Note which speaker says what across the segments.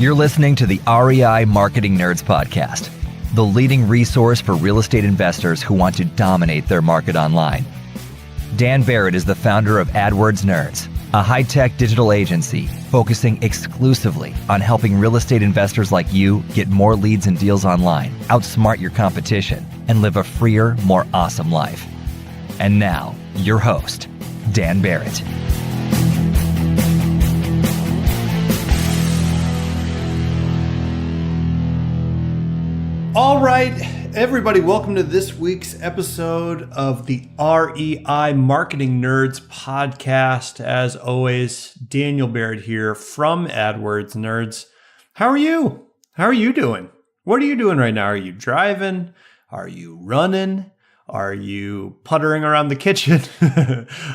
Speaker 1: You're listening to the REI Marketing Nerds Podcast, the leading resource for real estate investors who want to dominate their market online. Dan Barrett is the founder of AdWords Nerds, a high-tech digital agency focusing exclusively on helping real estate investors like you get more leads and deals online, outsmart your competition, and live a freer, more awesome life. And now, your host, Dan Barrett.
Speaker 2: All right, everybody, welcome to this week's episode of the REI Marketing Nerds Podcast. As always, Daniel Barrett here from AdWords Nerds. How are you? How are you doing? What are you doing right now? Are you driving? Are you running? Are you puttering around the kitchen?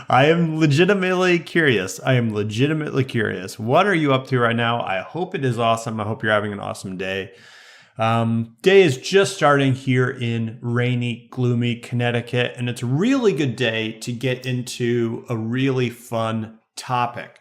Speaker 2: I am legitimately curious. What are you up to right now? I hope it is awesome. I hope you're having an awesome day. Day is just starting here in rainy, gloomy Connecticut, and it's a really good day to get into a really fun topic.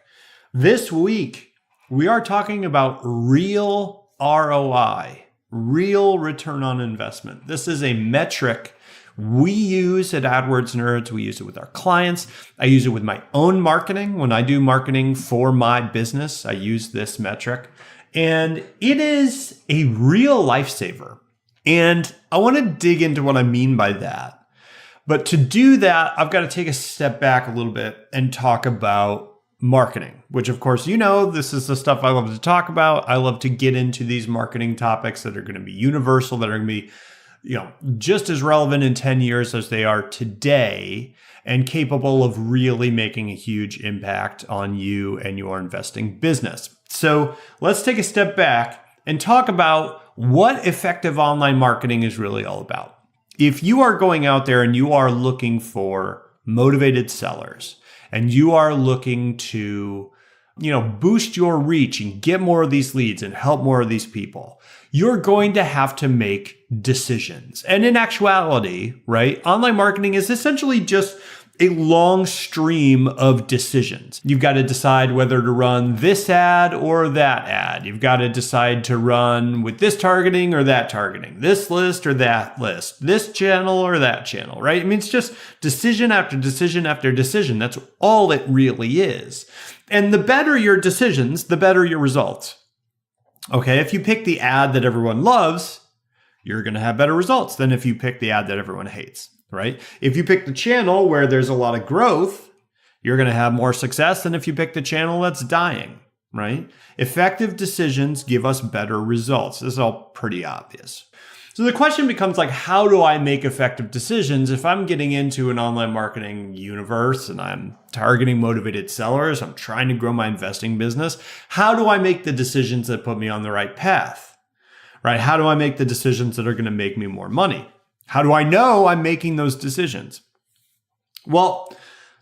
Speaker 2: This week, we are talking about real ROI, real return on investment. This is a metric we use at AdWords Nerds. We use it with our clients. I use it with my own marketing. When I do marketing for my business, I use this metric. And it is a real lifesaver. And I want to dig into what I mean by that. But to do that, I've got to take a step back a little bit and talk about marketing, which of course, you know, this is the stuff I love to talk about. I love to get into these marketing topics that are going to be universal, that are going to be, just as relevant in 10 years as they are today, and capable of really making a huge impact on you and your investing business. So let's take a step back and talk about what effective online marketing is really all about. If you are going out there and you are looking for motivated sellers, and you are looking to, boost your reach and get more of these leads and help more of these people, you're going to have to make decisions. And in actuality, right, online marketing is essentially just a long stream of decisions. You've got to decide whether to run this ad or that ad. You've got to decide to run with this targeting or that targeting, this list or that list, this channel or that channel, right? I mean, it's just decision after decision after decision. That's all it really is. And the better your decisions, the better your results. Okay, if you pick the ad that everyone loves, you're going to have better results than if you pick the ad that everyone hates. Right? If you pick the channel where there's a lot of growth, you're going to have more success than if you pick the channel that's dying, right? Effective decisions give us better results. This is all pretty obvious. So the question becomes like, how do I make effective decisions if I'm getting into an online marketing universe and I'm targeting motivated sellers, I'm trying to grow my investing business? How do I make the decisions that put me on the right path, right? How do I make the decisions that are going to make me more money? How do I know I'm making those decisions? Well,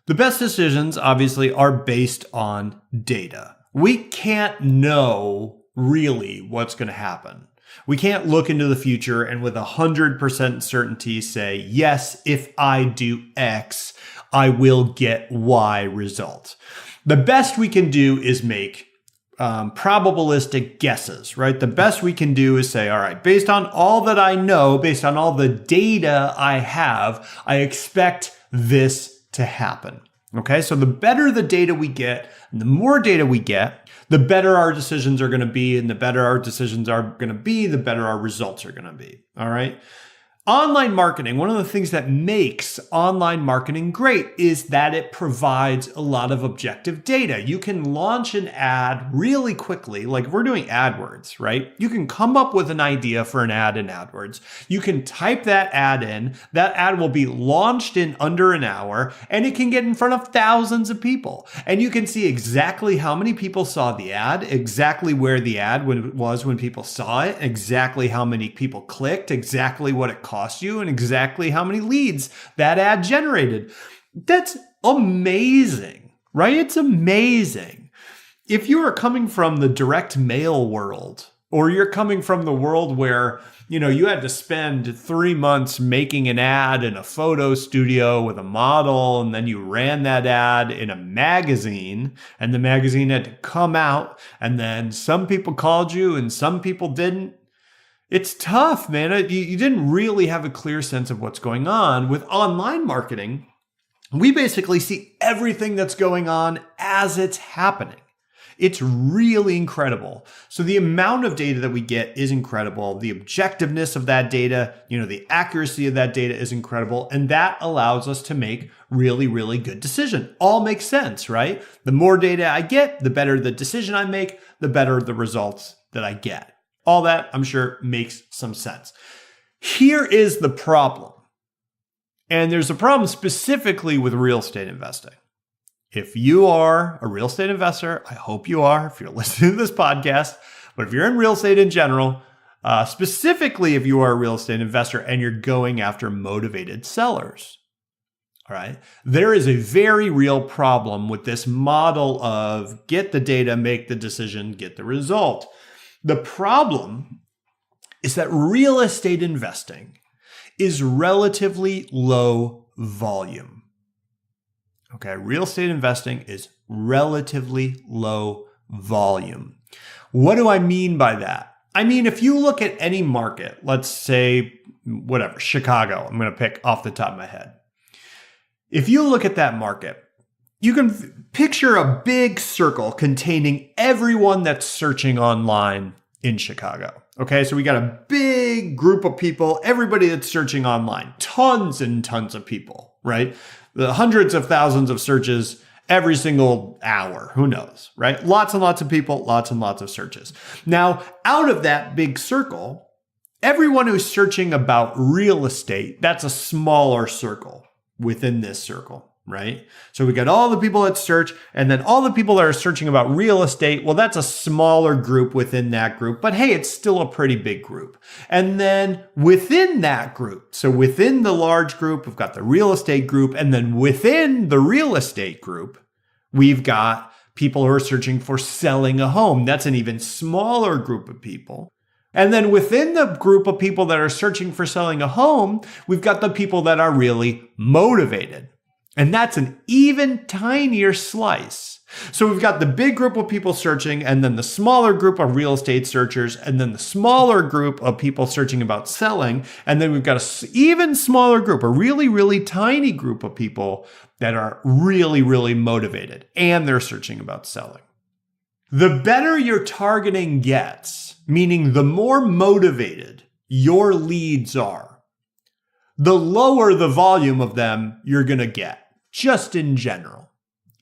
Speaker 2: the best decisions obviously are based on data. We can't know really what's going to happen. We can't look into the future and with 100% certainty say, yes, if I do X, I will get Y result. The best we can do is make probabilistic guesses, right? The best we can do is say, all right, based on all that I know, based on all the data I have, I expect this to happen. Okay, so the better the data we get, and the more data we get, the better our decisions are going to be, and the better our decisions are going to be, the better our results are going to be. All right. Online marketing, one of the things that makes online marketing great is that it provides a lot of objective data. You can launch an ad really quickly, like if we're doing AdWords, right? You can come up with an idea for an ad in AdWords. You can type that ad in. That ad will be launched in under an hour, and it can get in front of thousands of people. And you can see exactly how many people saw the ad, exactly where the ad was when people saw it, exactly how many people clicked, exactly what it cost you, and exactly how many leads that ad generated. That's amazing, right? It's amazing. If you are coming from the direct mail world, Or you're coming from the world where, you had to spend 3 months making an ad in a photo studio with a model, and then you ran that ad in a magazine, and the magazine had to come out, and then some people called you and some people didn't. It's tough, man. You didn't really have a clear sense of what's going on. With online marketing, we basically see everything that's going on as it's happening. It's really incredible. So the amount of data that we get is incredible. The objectiveness of that data, the accuracy of that data is incredible. And that allows us to make really, really good decisions. All makes sense, right? The more data I get, the better the decision I make, the better the results that I get. All that, I'm sure, makes some sense. Here is the problem. And there's a problem specifically with real estate investing. If you are a real estate investor, I hope you are if you're listening to this podcast, but if you're in real estate in general, specifically if you are a real estate investor and you're going after motivated sellers, all right, there is a very real problem with this model of get the data, make the decision, get the result. The problem is that real estate investing is relatively low volume. Okay, real estate investing is relatively low volume. What do I mean by that? I mean, if you look at any market, let's say, Chicago, I'm going to pick off the top of my head. If you look at that market, you can picture a big circle containing everyone that's searching online in Chicago. Okay, so we got a big group of people, everybody that's searching online, tons and tons of people, right? The hundreds of thousands of searches every single hour, who knows, right? Lots and lots of people, lots and lots of searches. Now, out of that big circle, everyone who's searching about real estate, that's a smaller circle within this circle, right? So we got all the people that search, and then all the people that are searching about real estate. Well, that's a smaller group within that group, but hey, it's still a pretty big group. And then within that group, so within the large group, we've got the real estate group, and then within the real estate group, we've got people who are searching for selling a home. That's an even smaller group of people. And then within the group of people that are searching for selling a home, we've got the people that are really motivated. And that's an even tinier slice. So we've got the big group of people searching, and then the smaller group of real estate searchers, and then the smaller group of people searching about selling. And then we've got an even smaller group, a really, really tiny group of people that are really, really motivated, and they're searching about selling. The better your targeting gets, meaning the more motivated your leads are, the lower the volume of them you're going to get. Just in general.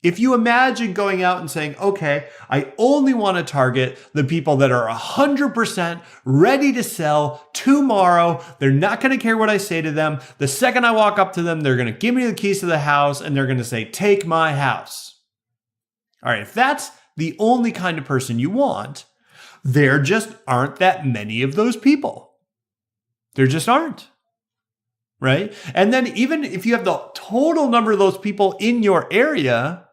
Speaker 2: If you imagine going out and saying, okay, I only want to target the people that are 100% ready to sell tomorrow. They're not going to care what I say to them. The second I walk up to them, they're going to give me the keys to the house and they're going to say, take my house. All right, if that's the only kind of person you want, there just aren't that many of those people. There just aren't. Right? And then even if you have the total number of those people in your area,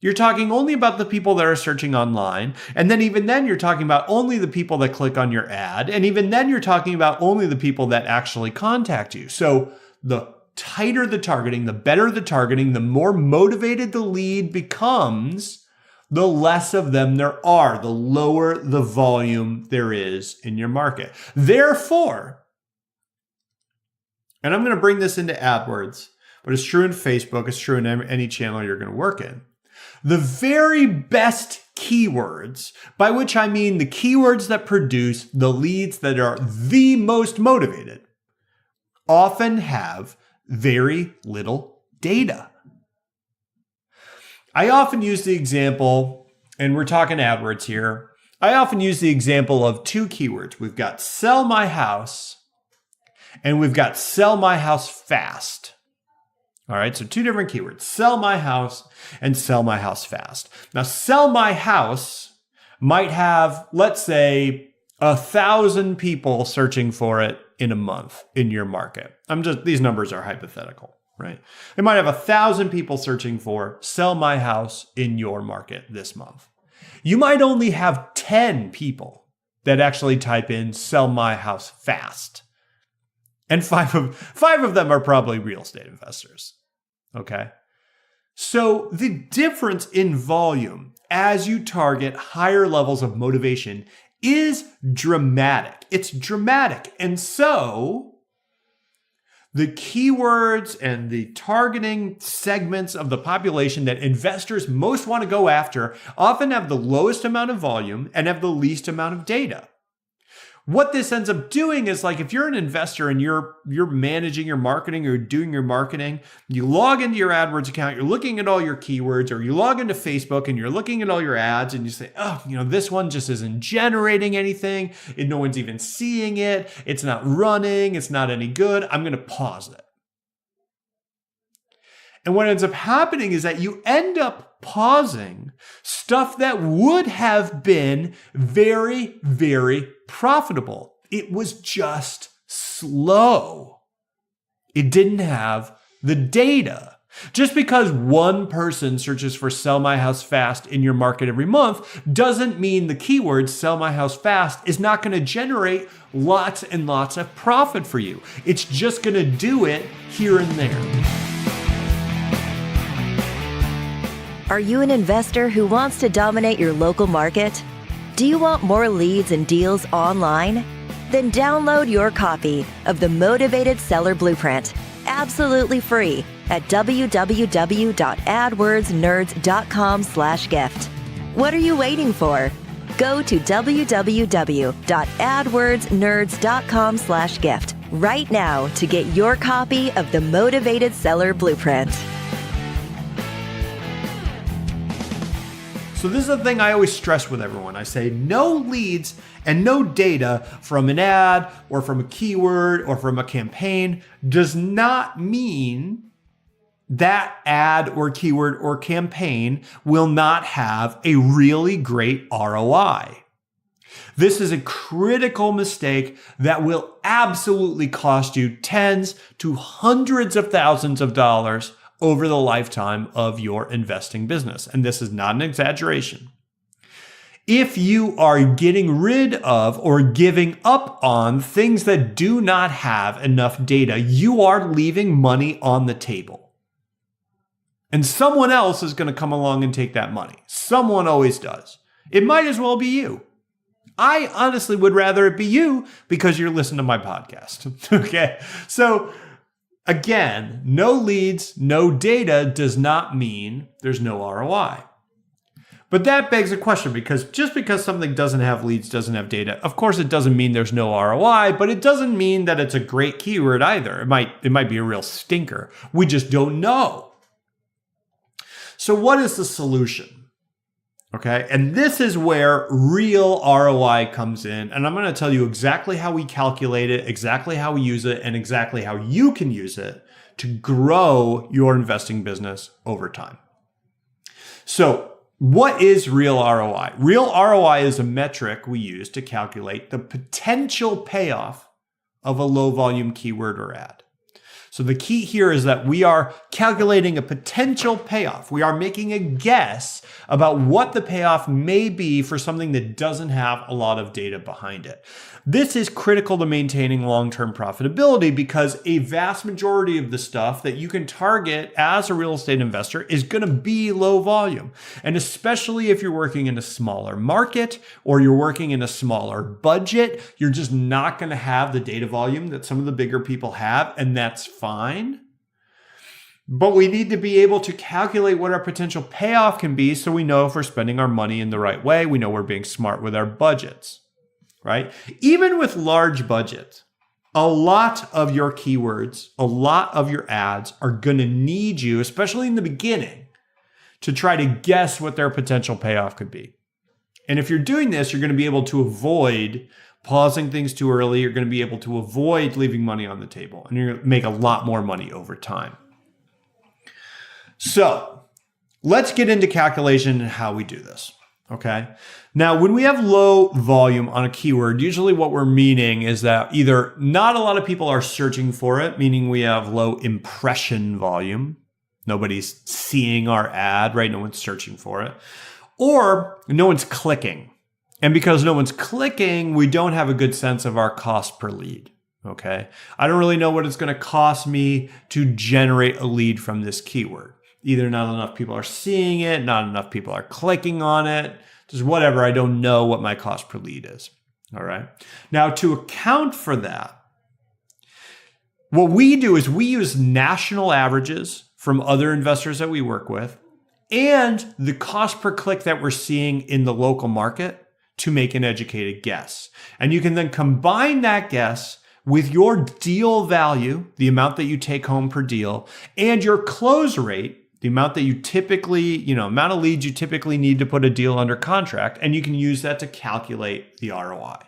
Speaker 2: you're talking only about the people that are searching online. And then even then you're talking about only the people that click on your ad. And even then you're talking about only the people that actually contact you. So the tighter the targeting, the better the targeting, the more motivated the lead becomes, the less of them there are, the lower the volume there is in your market. Therefore, and I'm going to bring this into AdWords, but it's true in Facebook, it's true in any channel you're going to work in. The very best keywords, by which I mean the keywords that produce the leads that are the most motivated, often have very little data. I often use the example, and we're talking AdWords here, I often use the example of two keywords. We've got sell my house, and we've got sell my house fast. All right, so two different keywords, sell my house and sell my house fast. Now, sell my house might have, let's say, 1,000 people searching for it in a month in your market. These numbers are hypothetical, right? It might have 1,000 people searching for sell my house in your market this month. You might only have 10 people that actually type in sell my house fast. And five of them are probably real estate investors. Okay. So the difference in volume as you target higher levels of motivation is dramatic. It's dramatic. And so the keywords and the targeting segments of the population that investors most want to go after often have the lowest amount of volume and have the least amount of data. What this ends up doing is, like, if you're an investor and you're managing your marketing or doing your marketing, you log into your AdWords account, you're looking at all your keywords, or you log into Facebook and you're looking at all your ads and you say, oh, this one just isn't generating anything. No one's even seeing it. It's not running. It's not any good. I'm going to pause it. And what ends up happening is that you end up pausing stuff that would have been very, very profitable. It was just slow. It didn't have the data. Just because one person searches for sell my house fast in your market every month doesn't mean the keyword sell my house fast is not going to generate lots and lots of profit for you. It's just going to do it here and there.
Speaker 3: Are you an investor who wants to dominate your local market? Do you want more leads and deals online? Then download your copy of the Motivated Seller Blueprint, absolutely free, at www.adwordsnerds.com/gift. What are you waiting for? Go to www.adwordsnerds.com/gift right now to get your copy of the Motivated Seller Blueprint.
Speaker 2: So this is the thing I always stress with everyone. I say no leads and no data from an ad or from a keyword or from a campaign does not mean that ad or keyword or campaign will not have a really great ROI. This is a critical mistake that will absolutely cost you tens to hundreds of thousands of dollars over the lifetime of your investing business. And this is not an exaggeration. If you are getting rid of or giving up on things that do not have enough data, you are leaving money on the table. And someone else is going to come along and take that money. Someone always does. It might as well be you. I honestly would rather it be you because you're listening to my podcast. Okay. So again, no leads, no data does not mean there's no ROI. But that begs a question, because just because something doesn't have leads, doesn't have data, of course it doesn't mean there's no ROI, but it doesn't mean that it's a great keyword either. It might be a real stinker. We just don't know. So what is the solution? Okay, and this is where real ROI comes in. And I'm going to tell you exactly how we calculate it, exactly how we use it, and exactly how you can use it to grow your investing business over time. So what is real ROI? Real ROI is a metric we use to calculate the potential payoff of a low volume keyword or ad. So the key here is that we are calculating a potential payoff. We are making a guess about what the payoff may be for something that doesn't have a lot of data behind it. This is critical to maintaining long-term profitability, because a vast majority of the stuff that you can target as a real estate investor is going to be low volume. And especially if you're working in a smaller market or you're working in a smaller budget, you're just not going to have the data volume that some of the bigger people have, and that's fine. But we need to be able to calculate what our potential payoff can be so we know if we're spending our money in the right way. We know we're being smart with our budgets. Right? Even with large budgets, a lot of your keywords, a lot of your ads are going to need you, especially in the beginning, to try to guess what their potential payoff could be. And if you're doing this, you're going to be able to avoid pausing things too early. You're going to be able to avoid leaving money on the table, and you're going to make a lot more money over time. So let's get into calculation and how we do this. Okay. Now, when we have low volume on a keyword, usually what we're meaning is that either not a lot of people are searching for it, meaning we have low impression volume. Nobody's seeing our ad, right? No one's searching for it. Or no one's clicking. And because no one's clicking, we don't have a good sense of our cost per lead. Okay. I don't really know what it's going to cost me to generate a lead from this keyword. Either not enough people are seeing it, not enough people are clicking on it, just whatever. I don't know what my cost per lead is. All right. Now, to account for that, what we do is we use national averages from other investors that we work with and the cost per click that we're seeing in the local market to make an educated guess. And you can then combine that guess with your deal value, the amount that you take home per deal, and your close rate, the amount that you typically, amount of leads you typically need to put a deal under contract, and you can use that to calculate the ROI.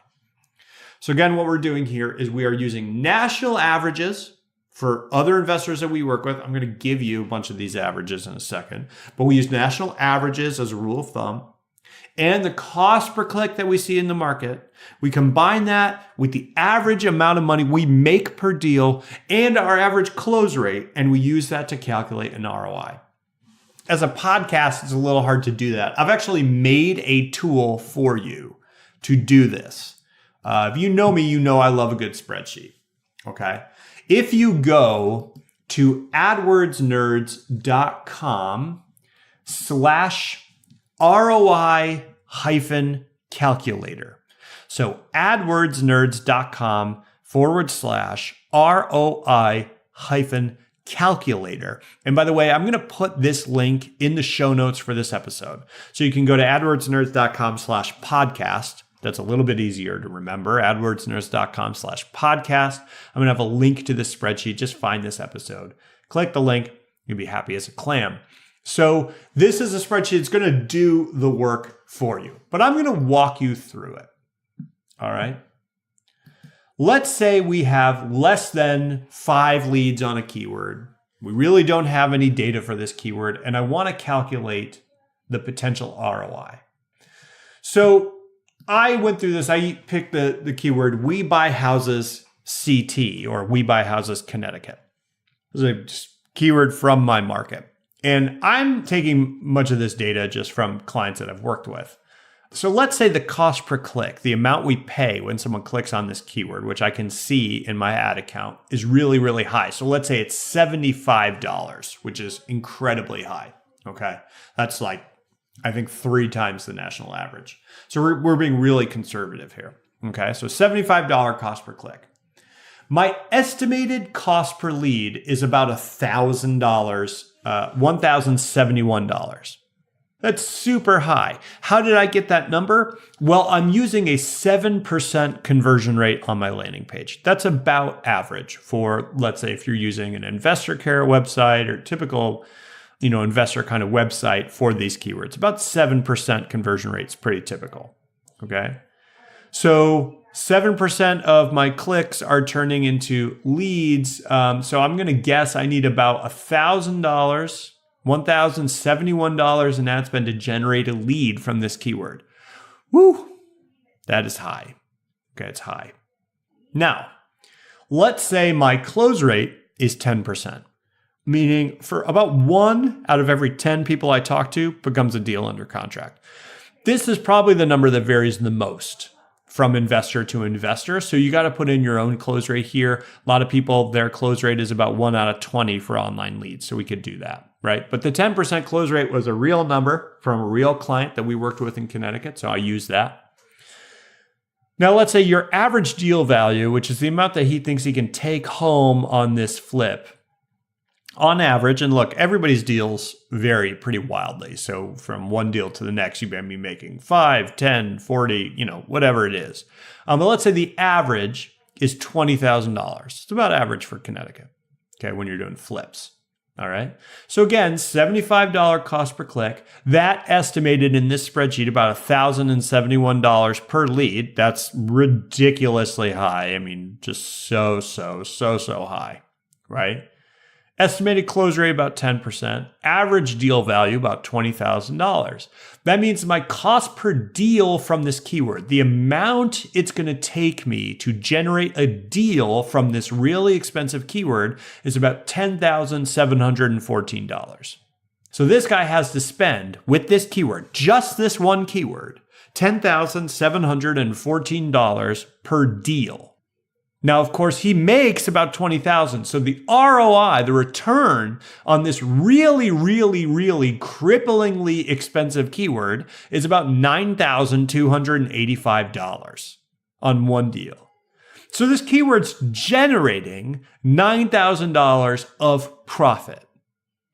Speaker 2: So again, what we're doing here is we are using national averages for other investors that we work with. I'm going to give you a bunch of these averages in a second, but we use national averages as a rule of thumb. And the cost per click that we see in the market, we combine that with the average amount of money we make per deal and our average close rate, and we use that to calculate an ROI. As a podcast, it's a little hard to do that. I've actually made a tool for you to do this. If you know me, you know I love a good spreadsheet. Okay. If you go to adwordsnerds.com/ROI-calculator. So adwordsnerds.com/ROI-calculator. And by the way, I'm going to put this link in the show notes for this episode. So you can go to adwordsnerds.com/podcast. That's a little bit easier to remember. adwordsnerds.com/podcast. I'm going to have a link to this spreadsheet. Just find this episode. Click the link. You'll be happy as a clam. So this is a spreadsheet. It's going to do the work for you, but I'm going to walk you through it. All right. Let's say we have less than 5 leads on a keyword. We really don't have any data for this keyword, and I want to calculate the potential ROI. So I went through this. I picked the keyword We Buy Houses CT, or We Buy Houses Connecticut. This is a keyword from my market. And I'm taking much of this data just from clients that I've worked with. So let's say the cost per click, the amount we pay when someone clicks on this keyword, which I can see in my ad account, is really, really high. So let's say it's $75, which is incredibly high. Okay. That's like, I think 3 times the national average. So we're being really conservative here. Okay. So $75 cost per click. My estimated cost per lead is about $1,000, $1,071. That's super high. How did I get that number? Well, I'm using a 7% conversion rate on my landing page. That's about average for, let's say, if you're using an investor care website or typical, investor kind of website for these keywords. About 7% conversion rate is pretty typical. Okay. So 7% of my clicks are turning into leads. So I'm going to guess I need about $1,000, $1,071 in ad spend to generate a lead from this keyword. Woo, that is high. Okay, it's high. Now, let's say my close rate is 10%, meaning for about 1 out of every 10 people I talk to becomes a deal under contract. This is probably the number that varies the most from investor to investor. So you got to put in your own close rate here. A lot of people, their close rate is about 1 out of 20 for online leads. So we could do that, right? But the 10% close rate was a real number from a real client that we worked with in Connecticut. So I use that. Now, let's say your average deal value, which is the amount that he thinks he can take home on this flip, on average, and look, everybody's deals vary pretty wildly. So from one deal to the next, you may be making 5, 10, 40, whatever it is. But let's say the average is $20,000. It's about average for Connecticut, okay, when you're doing flips. All right. So again, $75 cost per click. That estimated in this spreadsheet about $1,071 per lead. That's ridiculously high. I mean, just so high, right? Estimated close rate about 10%. Average deal value about $20,000. That means my cost per deal from this keyword, the amount it's going to take me to generate a deal from this really expensive keyword, is about $10,714. So this guy has to spend with this keyword, just this one keyword, $10,714 per deal. Now, of course, he makes about $20,000. So the ROI, the return on this really, really, really cripplingly expensive keyword is about $9,285 on one deal. So this keyword's generating $9,000 of profit,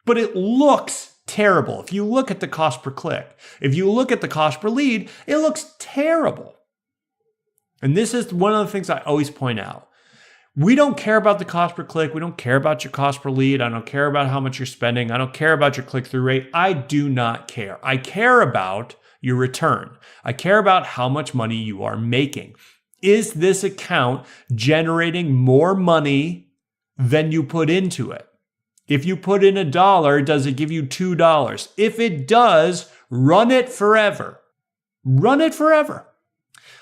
Speaker 2: but it looks terrible. If you look at the cost per click, if you look at the cost per lead, it looks terrible. And this is one of the things I always point out. We don't care about the cost per click. We don't care about your cost per lead. I don't care about how much you're spending. I don't care about your click-through rate. I do not care. I care about your return. I care about how much money you are making. Is this account generating more money than you put into it? If you put in $1, does it give you $2? If it does, run it forever. Run it forever.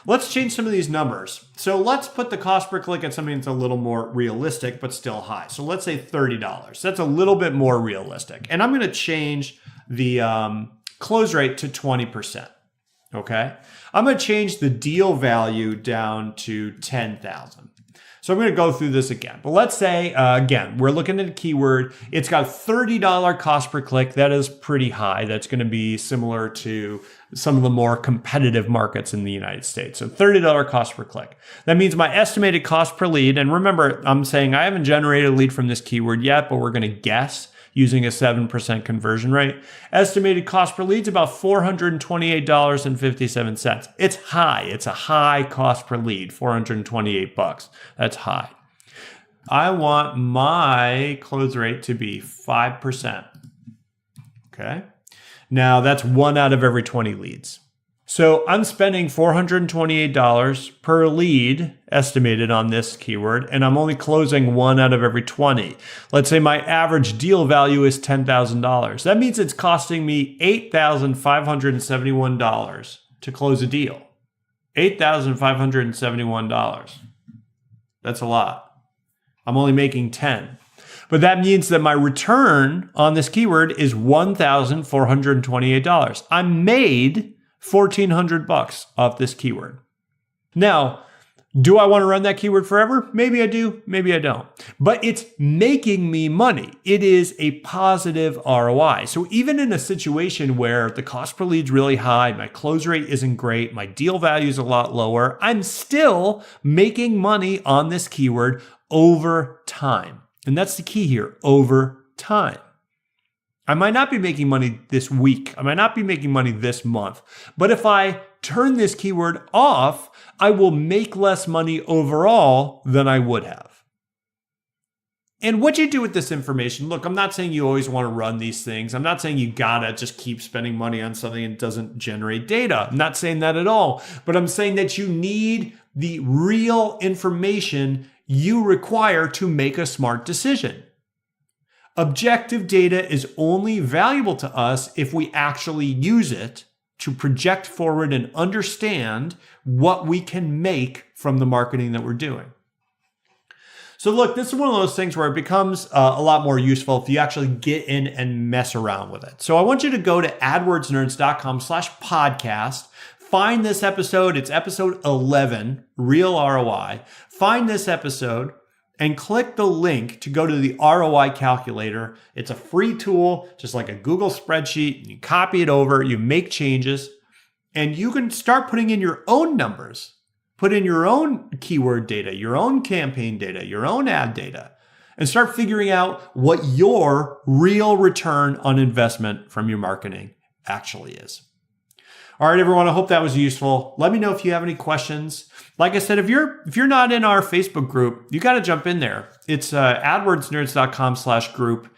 Speaker 2: Let's change some of these numbers. So let's put the cost per click at something that's a little more realistic, but still high. So let's say $30. That's a little bit more realistic. And I'm going to change the close rate to 20%. Okay. I'm going to change the deal value down to 10,000. So I'm going to go through this again. But let's say, again, we're looking at a keyword. It's got $30 cost per click. That is pretty high. That's going to be similar to some of the more competitive markets in the United States. So $30 cost per click. That means my estimated cost per lead, and remember, I'm saying I haven't generated a lead from this keyword yet, but we're going to guess using a 7% conversion rate. Estimated cost per lead is about $428.57. It's high. It's a high cost per lead, $428. That's high. I want my close rate to be 5%. Okay. Now that's 1 out of every 20 leads. So I'm spending $428 per lead estimated on this keyword, and I'm only closing 1 out of every 20. Let's say my average deal value is $10,000. That means it's costing me $8,571 to close a deal. $8,571. That's a lot. I'm only making 10. But that means that my return on this keyword is $1,428. I made $1,400 off this keyword. Now, do I want to run that keyword forever? Maybe I do, maybe I don't. But it's making me money. It is a positive ROI. So even in a situation where the cost per lead is really high, my close rate isn't great, my deal value is a lot lower, I'm still making money on this keyword over time. And that's the key here, over time. I might not be making money this week. I might not be making money this month. But if I turn this keyword off, I will make less money overall than I would have. And what you do with this information, look, I'm not saying you always want to run these things. I'm not saying you gotta just keep spending money on something that doesn't generate data. I'm not saying that at all. But I'm saying that you need the real information you require to make a smart decision. Objective data is only valuable to us if we actually use it to project forward and understand what we can make from the marketing that we're doing. So look, this is one of those things where it becomes a lot more useful if you actually get in and mess around with it. So I want you to go to adwordsnerds.com/podcast. Find this episode. It's episode 11, Real ROI. Find this episode and click the link to go to the ROI Calculator. It's a free tool, just like a Google spreadsheet. You copy it over, you make changes, and you can start putting in your own numbers. Put in your own keyword data, your own campaign data, your own ad data, and start figuring out what your real return on investment from your marketing actually is. All right, everyone, I hope that was useful. Let me know if you have any questions. Like I said, if you're not in our Facebook group, you got to jump in there. It's adwordsnerds.com/group.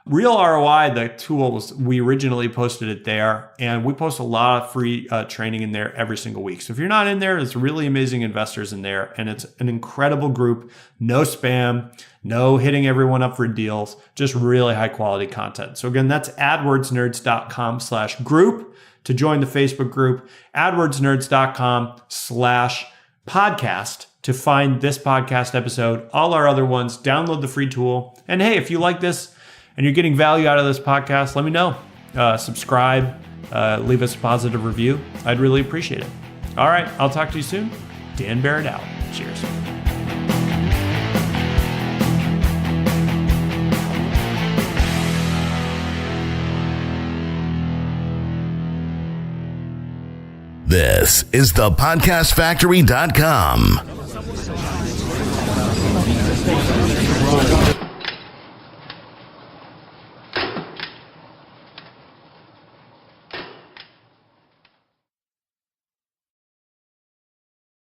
Speaker 2: Real ROI, the tool, we originally posted it there, and we post a lot of free training in there every single week. So if you're not in there, there's really amazing investors in there, and it's an incredible group. No spam, no hitting everyone up for deals, just really high quality content. So again, that's adwordsnerds.com/group to join the Facebook group, adwordsnerds.com/podcast to find this podcast episode, all our other ones, download the free tool. And hey, if you like this, and you're getting value out of this podcast, let me know. subscribe, leave us a positive review. I'd really appreciate it. All right, I'll talk to you soon. Dan Barrett out. Cheers.
Speaker 4: This is thepodcastfactory.com.